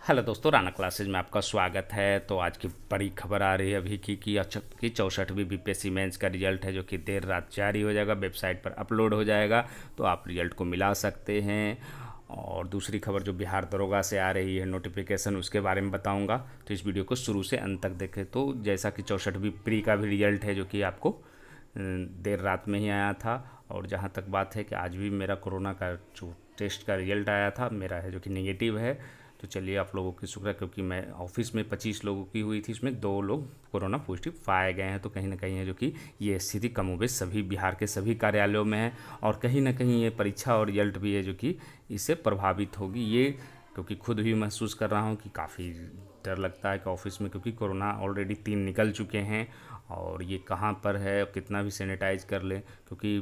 Hello दोस्तों, Rana classes में आपका स्वागत है। तो आज की बड़ी खबर आ रही है अभी की 64वीं बीपीएससी मेंस का रिजल्ट है, जो कि देर रात जारी हो जाएगा, वेबसाइट पर अपलोड हो जाएगा। तो आप रिजल्ट को मिला सकते हैं। और दूसरी खबर जो बिहार दरोगा से आ रही है नोटिफिकेशन, उसके बारे में बताऊंगा। तो इस वीडियो को शुरू से अंत तक देखें। तो जैसा कि 64वीं प्री का भी रिजल्ट है, जो कि आपको देर रात में ही आया था। और जहाँ तक बात है कि आज भी मेरा कोरोना का जो टेस्ट का रिजल्ट आया था, मेरा है जो कि नेगेटिव है। तो चलिए, आप लोगों की शुक्र है, क्योंकि मैं ऑफिस में 25 लोगों की हुई थी, इसमें 2 लोग कोरोना पॉजिटिव पाए गए हैं। तो कहीं ना कहीं है जो कि ये स्थिति कमोबेश सभी बिहार के सभी कार्यालयों में है। और कहीं ना कहीं ये परीक्षा और रिजल्ट भी है जो कि इससे प्रभावित होगी ये, क्योंकि खुद भी महसूस कर रहा हूँ कि काफ़ी डर लगता है कि ऑफिस में, क्योंकि कोरोना ऑलरेडी 3 निकल चुके हैं। और ये कहाँ पर है, कितना भी सैनिटाइज कर लें, क्योंकि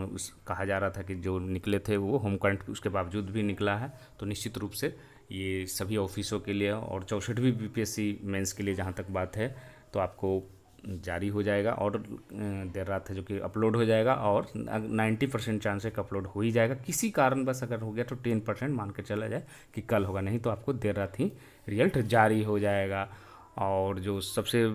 उस कहा जा रहा था कि जो निकले थे वो होम क्वारंटाइन, उसके बावजूद भी निकला है। तो निश्चित रूप से ये सभी ऑफिसों के लिए और 64वीं बीपीएससी मेंस के लिए जहाँ तक बात है, तो आपको जारी हो जाएगा। और देर रात है जो कि अपलोड हो जाएगा। और 90% चांस है कि अपलोड हो ही जाएगा। किसी कारण बस अगर हो गया तो 10% मान के चला जाए कि कल होगा, नहीं तो आपको देर रात ही रिजल्ट जारी हो जाएगा। और जो सबसे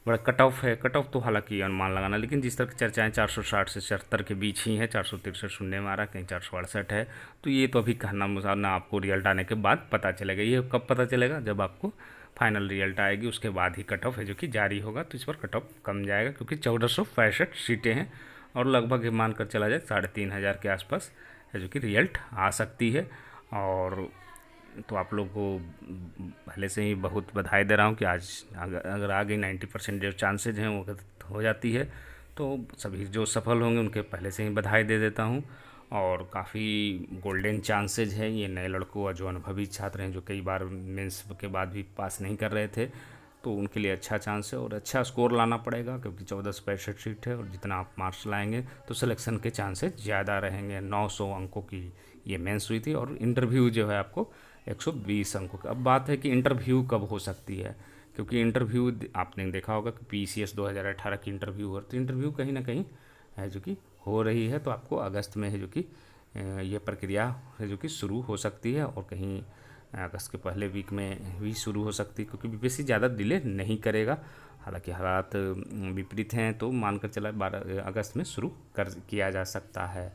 बड़ा कट ऑफ है, कट ऑफ तो हालांकि अनुमान लगाना, लेकिन जिस तरह की चर्चाएं 460 से 76 के बीच ही है, 463 सुनने में आ रहा, कहीं 468 है। तो ये तो अभी कहना मुसाना, आपको रिजल्ट आने के बाद पता चलेगा। ये कब पता चलेगा? जब आपको फाइनल रिजल्ट आएगी, उसके बाद ही कट ऑफ है जो कि जारी होगा। तो इस पर कट ऑफ कम जाएगा, क्योंकि 1465 सीटें हैं। और लगभग मानकर चला जाए 3500 के आसपास है जो कि रिजल्ट आ सकती है। और तो आप लोग को पहले से ही बहुत बधाई दे रहा हूँ कि आज अगर आ गई 90% जो चांसेज हैं वो हो जाती है। तो सभी जो सफल होंगे उनके पहले से ही बधाई दे देता हूँ। और काफ़ी गोल्डन चांसेज है ये नए लड़कों और जो अनुभवी छात्र हैं, जो कई बार मेंस के बाद भी पास नहीं कर रहे थे, तो उनके लिए अच्छा चांस है। और अच्छा स्कोर लाना पड़ेगा, क्योंकि 1465 सीट है, और जितना आप मार्क्स लाएंगे तो सिलेक्शन के चांसेस ज़्यादा रहेंगे। 900 अंकों की ये मेंस हुई थी, और इंटरव्यू जो है आपको 120 अंकों का। अब बात है कि इंटरव्यू कब हो सकती है, क्योंकि इंटरव्यू आपने देखा होगा कि पीसीएस 2018 की इंटरव्यू हो, तो इंटरव्यू कहीं ना कहीं है जो कि हो रही है। तो आपको अगस्त में है जो कि ये प्रक्रिया है जो कि शुरू हो सकती है, और कहीं अगस्त के पहले वीक में भी शुरू हो सकती है, क्योंकि बीपीएससी ज़्यादा डिले नहीं करेगा। हालांकि हालात विपरीत हैं, तो मानकर चला 12 अगस्त में शुरू कर किया जा सकता है।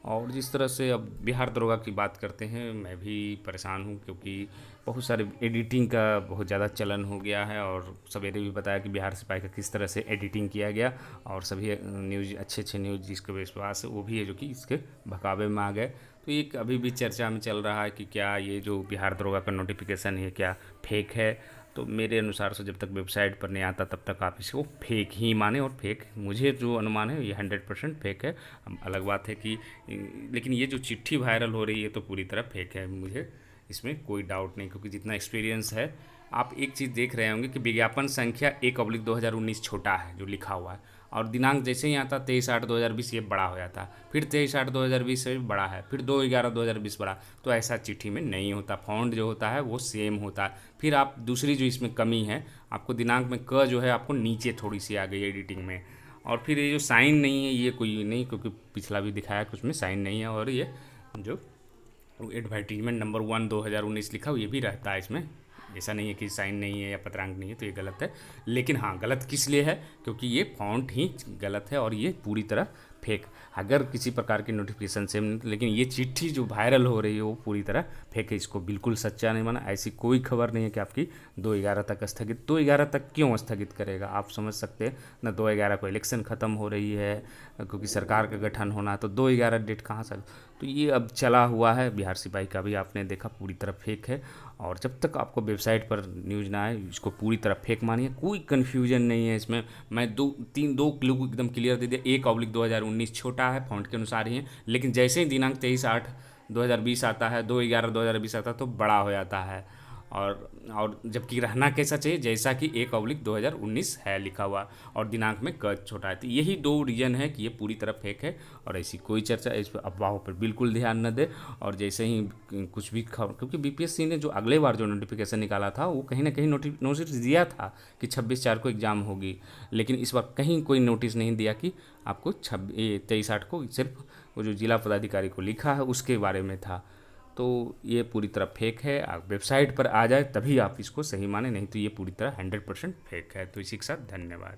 और जिस तरह से अब बिहार दरोगा की बात करते हैं, मैं भी परेशान हूँ, क्योंकि बहुत सारे एडिटिंग का बहुत ज़्यादा चलन हो गया है। और सवेरे भी बताया कि बिहार सिपाही का किस तरह से एडिटिंग किया गया, और सभी न्यूज़ अच्छे अच्छे न्यूज़ जिसके विश्वास है वो भी है जो कि इसके बहकावे में आ गए। तो ये अभी भी चर्चा में चल रहा है कि क्या ये जो बिहार दरोगा का नोटिफिकेशन है क्या फेक है। तो मेरे अनुसार से जब तक वेबसाइट पर नहीं आता तब तक आप इसको फेक ही माने। और फेक मुझे जो अनुमान है ये 100% फेक है। अलग बात है कि लेकिन ये जो चिट्ठी वायरल हो रही है तो पूरी तरह फेक है, मुझे इसमें कोई डाउट नहीं, क्योंकि जितना एक्सपीरियंस है। आप एक चीज़ देख रहे होंगे कि विज्ञापन संख्या 1/2019 छोटा है जो लिखा हुआ है, और दिनांक जैसे ही आता 23/8/2020 ये बड़ा हो जाता, फिर 23/8/2020 से भी बड़ा है, फिर 2/11/2020 बड़ा। तो ऐसा चिट्ठी में नहीं होता, फॉन्ट जो होता है वो सेम होता है। फिर आप दूसरी जो इसमें कमी है, आपको दिनांक में क जो है आपको नीचे थोड़ी सी आ गई एडिटिंग में। और फिर ये जो साइन नहीं है ये कोई नहीं, क्योंकि पिछला भी दिखाया कुछ में साइन नहीं है। और ये जो एडवर्टीजमेंट नंबर 1 2019 लिखा हो ये भी रहता है इसमें। ऐसा नहीं है कि साइन नहीं है या पत्रांक नहीं है, तो ये गलत है। लेकिन हाँ, गलत किस लिए है? क्योंकि ये फॉन्ट ही गलत है, और ये पूरी तरह फेक। अगर किसी प्रकार की नोटिफिकेशन सेम नहीं, लेकिन ये चिट्ठी जो वायरल हो रही है वो पूरी तरह फेक है। इसको बिल्कुल सच्चा नहीं माना। ऐसी कोई खबर नहीं है कि आपकी 2/11 तक स्थगित। 2/11 तक क्यों स्थगित करेगा? आप समझ सकते हैं ना, 2/11 को इलेक्शन ख़त्म हो रही है, क्योंकि सरकार का गठन होना है, तो 2/11 डेट कहाँ से? तो ये अब चला हुआ है। बिहार सिपाही का भी आपने देखा पूरी तरह फेक है। और जब तक आपको वेबसाइट पर न्यूज़ ना आए, इसको पूरी तरह फेक मानिए, कोई कन्फ्यूजन नहीं है इसमें। मैं दो क्लू एकदम क्लियर दे दिया। 1/2019 छोटा है, फॉन्ट के अनुसार ही है, लेकिन जैसे ही दिनांक 23/8/2020 आता है, 2/11/2020 आता है, तो बड़ा हो जाता है। और जबकि रहना कैसा चाहिए, जैसा कि 1/2019 है लिखा हुआ, और दिनांक में क छोटा है। तो यही 2 रीज़न है कि ये पूरी तरह फेक है। और ऐसी कोई चर्चा, इस पर अफवाहों पर बिल्कुल ध्यान न दे। और जैसे ही कुछ भी खबर, क्योंकि बीपीएससी ने जो अगले बार जो नोटिफिकेशन निकाला था वो कहीं ना कहीं नोटिस दिया था कि 26/4 को एग्ज़ाम होगी, लेकिन इस बार कहीं कोई नोटिस नहीं दिया कि आपको 23/8 को। सिर्फ वो जो जिला पदाधिकारी को लिखा है उसके बारे में था। तो ये पूरी तरह फेक है। आप वेबसाइट पर आ जाए तभी आप इसको सही माने, नहीं तो ये पूरी तरह 100% फेक है। तो इसी के साथ धन्यवाद।